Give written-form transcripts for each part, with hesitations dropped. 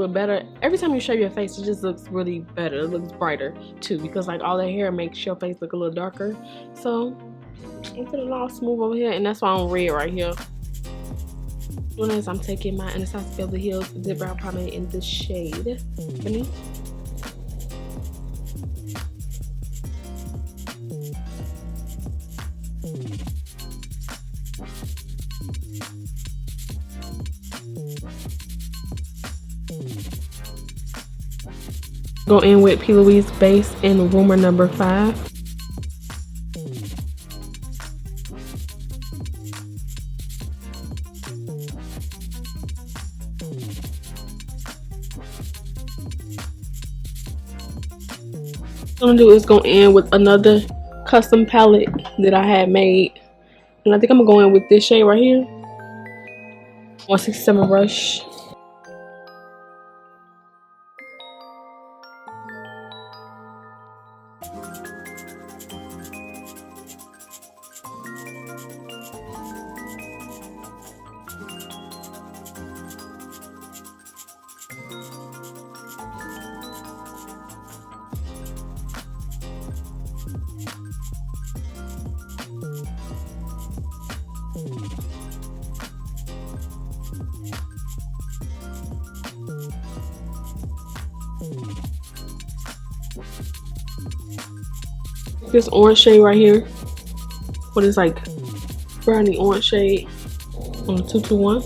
Better every time you shave your face, it just looks really better. It looks brighter too, because like all that hair makes your face look a little darker. So I'm feeling all smooth over here, and that's why I'm red right here. Doing this, I'm taking my Anastasia Beverly Hills Dip Brow Pomade in the shade Ebony. Go in with Plouise Bass in Rumor number 5. What I'm gonna do is go in with another custom palette that I had made, and I think I'm gonna go in with this shade right here, 167 brush. This orange shade right here, what is like brownie orange shade on the 221.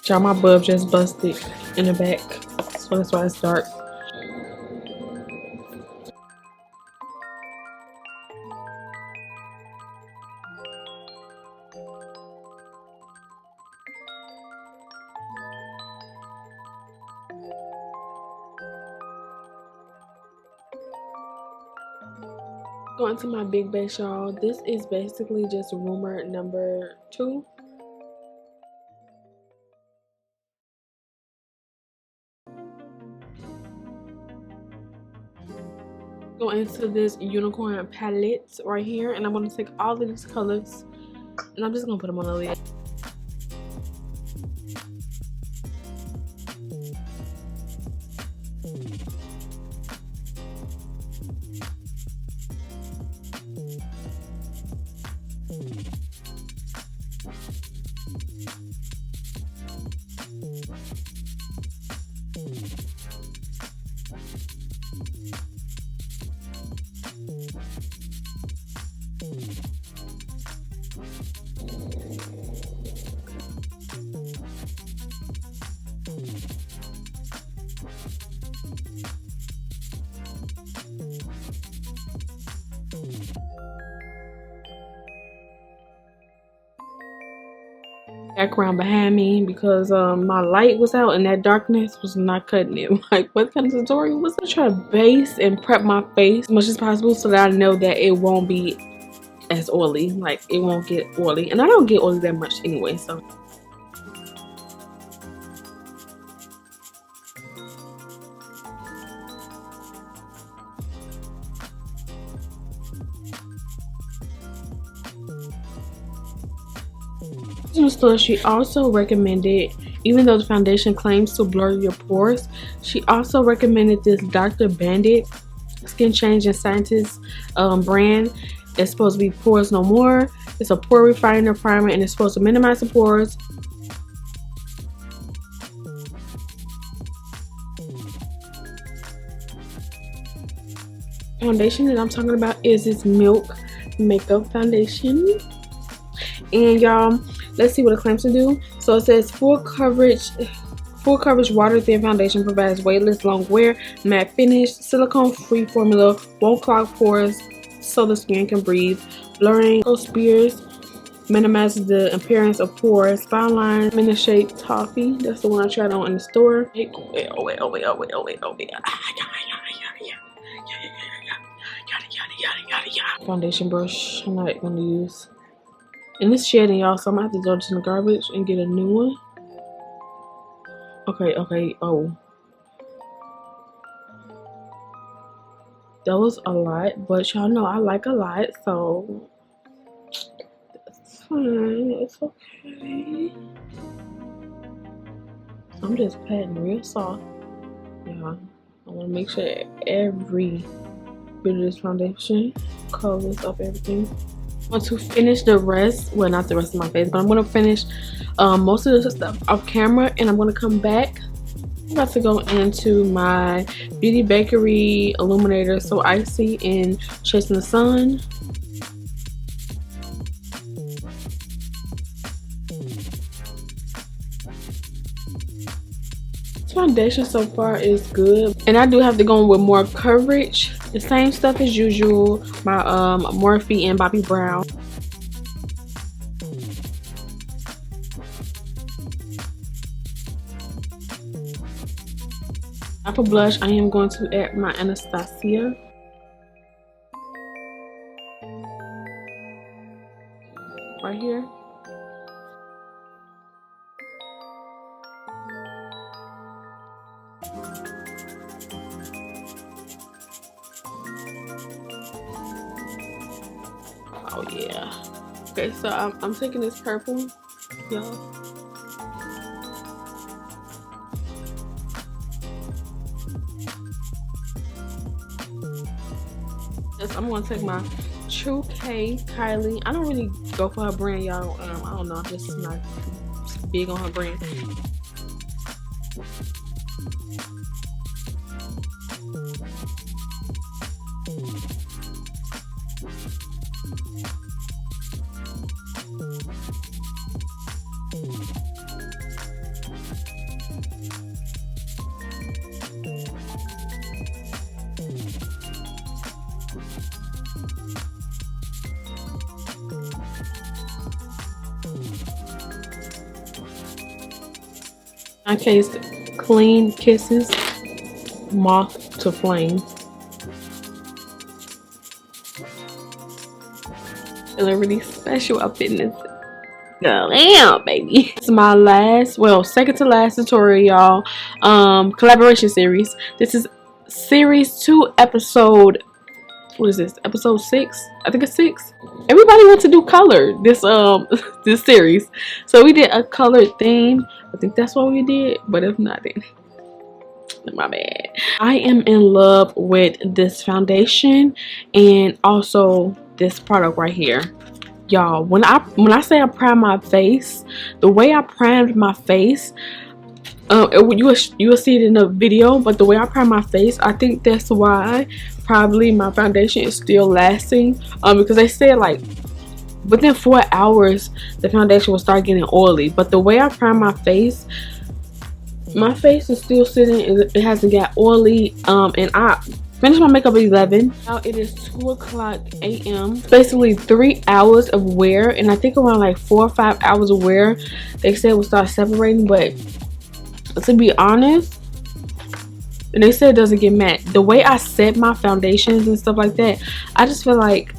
Y'all, my bulb just busted in the back, so that's why it's dark. Going to my big base, y'all. This is basically just Rumor number 2. Go into this unicorn palette right here, and I'm going to take all of these colors and I'm just going to put them on the lid. Background behind me because my light was out and that darkness was not cutting it. Like, what kind of tutorial was I? Try to base and prep my face as much as possible so that I know that it won't be as oily. Like, it won't get oily, and I don't get oily that much anyway, so. In the store, she also recommended, even though the foundation claims to blur your pores, she also recommended this Dr. Bandit Skin Change and Scientist brand. It's supposed to be pores no more. It's a pore refiner primer and it's supposed to minimize the pores. Foundation that I'm talking about is this Milk Makeup Foundation. And y'all, let's see what it claims to do. So it says full coverage water thin foundation, provides weightless long wear, matte finish, silicone free formula, won't clog pores so the skin can breathe, blurring spears, minimizes the appearance of pores, fine lines, in the shade Toffee. That's the one I tried on in the store. Foundation brush I'm not gonna use. And it's shedding, y'all, so I'm gonna have to throw this in the garbage and get a new one. Okay, oh. That was a lot, but y'all know I like a lot, so that's fine. It's okay. I'm just patting real soft. Yeah, I wanna make sure every bit of this foundation covers up everything. I want to finish the rest, well, not the rest of my face, but I'm going to finish most of the stuff off camera, and I'm going to come back. I'm about to go into my Beauty Bakerie Illuminator So Icy in Chasing the Sun. This foundation so far is good, and I do have to go in with more coverage. The same stuff as usual, my Morphe and Bobbi Brown. For blush, I am going to add my Anastasia. Right here. Oh yeah. Okay, so I'm taking this purple, y'all. Yes, I'm gonna take my True K Kylie. I don't really go for her brand, y'all. I don't know. I'm just not big on her brand. I taste Clean Kisses Moth to Flame. Feeling really special up in this. Damn, baby. It's my last, well, second to last tutorial, y'all. Collaboration series. This is series 2, episode, what is this? Episode 6? I think it's 6. Everybody wants to do color this this series, so we did a colored theme. I think that's what we did, but if not, then my bad. I am in love with this foundation and also this product right here, y'all. When I say I prime my face, the way I primed my face, you will see it in the video, but the way I prime my face, I think that's why probably my foundation is still lasting, because they said like within 4 hours the foundation will start getting oily, but the way I prime my face is still sitting and it hasn't got oily. And I finished my makeup at 11. Now it is 2:00 a.m. basically 3 hours of wear, and I think around like 4 or 5 hours of wear they said will start separating. But to be honest, and they said it doesn't get matte. The way I set my foundations and stuff like that, I just feel like,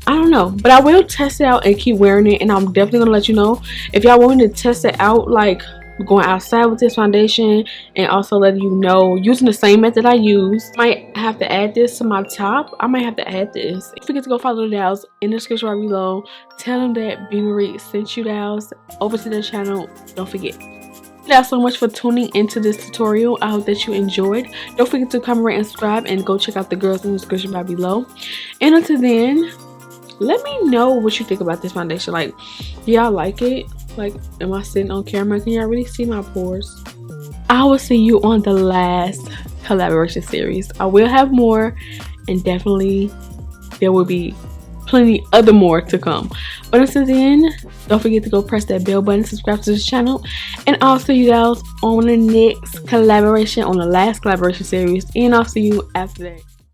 I don't know, but I will test it out and keep wearing it, and I'm definitely gonna let you know. If y'all want me to test it out like going outside with this foundation, and also letting you know, using the same method I use. Might have to add this to my top. I might have to add this. Don't forget to go follow the Dolls in the description right below. Tell them that B Marie sent you Dolls over to their channel. Don't forget. Thank you so much for tuning into this tutorial. I hope that you enjoyed. Don't forget to comment, rate, and subscribe, and go check out the girls in the description right below. And until then, let me know what you think about this foundation. Like, do y'all like it? Like, am I sitting on camera? Can y'all really see my pores? I will see you on the last collaboration series. I will have more, and definitely there will be plenty other more to come. But until then, don't forget to go press that bell button, subscribe to this channel, and I'll see you guys on the next collaboration, on the last collaboration series, and I'll see you after that.